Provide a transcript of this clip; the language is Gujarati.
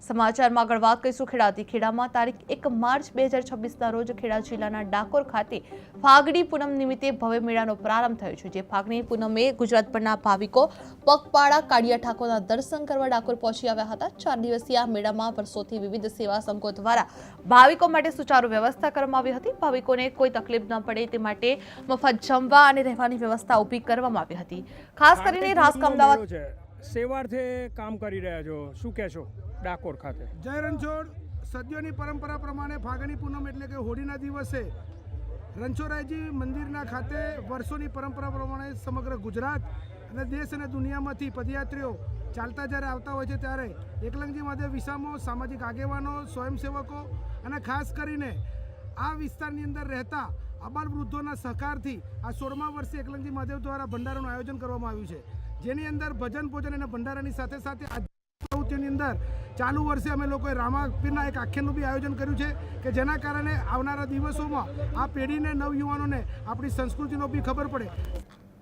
સમાચારમાં આગળ વાત કરીશું ખેડાથી। ખેડામાં તારીખ 1 માર્ચ 2026ના રોજ ખેડા જિલ્લાના ડાકોર ખાતે ફાગણી પૂનમ નિમિત્તે ભવ્ય મેળાનો પ્રારંભ થયો છે। જે ફાગણી પૂનમે ગુજરાતભરના ભાવિકો પગપાળા કાળિયા ઠાકોરના દર્શન કરવા ડાકોર પહોંચી આવ્યા હતા। 4 દિવસીય આ મેળામાં વર્ષોથી વિવિધ સેવા સંઘો દ્વારા ભાવિકો માટે સુચારુ વ્યવસ્થા કરવામાં આવી હતી। ભાવિકોને કોઈ તકલીફ ન પડે તે માટે મફત જમવા અને રહેવાની વ્યવસ્થા ઊભી કરવામાં આવી હતી। ખાસ કરીને રાસકા અમદાવાદ સેવાર્થે કામ કરી રહ્યા છો, શું કહેશો ડાકોર ખાતે? જય રણછોડ। સદીઓની પરંપરા પ્રમાણે ફાગણી પૂનમ એટલે કે હોળીના દિવસે રણછોડરાયજી મંદિરના ખાતે વર્ષોની પરંપરા પ્રમાણે સમગ્ર ગુજરાત અને દેશ અને દુનિયામાંથી પદયાત્રીઓ ચાલતા જ્યારે આવતા હોય છે ત્યારે એકલંગજી મહાદેવ વિસામો, સામાજિક આગેવાનો, સ્વયંસેવકો અને ખાસ કરીને આ વિસ્તારની અંદર રહેતા અબાલ વૃદ્ધોના સહકારથી આ 16મા વર્ષે એકલંગજી મહાદેવ દ્વારા ભંડારાનું આયોજન કરવામાં આવ્યું છે, જેની અંદર ભજન ભોજન અને ભંડારાની સાથે સાથે પ્રવૃત્તિઓની અંદર ચાલુ વર્ષે અમે લોકોએ રામાપીરના એક આખ્યાનનું બી આયોજન કર્યું છે કે જેના કારણે આવનારા દિવસોમાં આ પેઢીને, નવયુવાનોને આપણી સંસ્કૃતિનો બી ખબર પડે।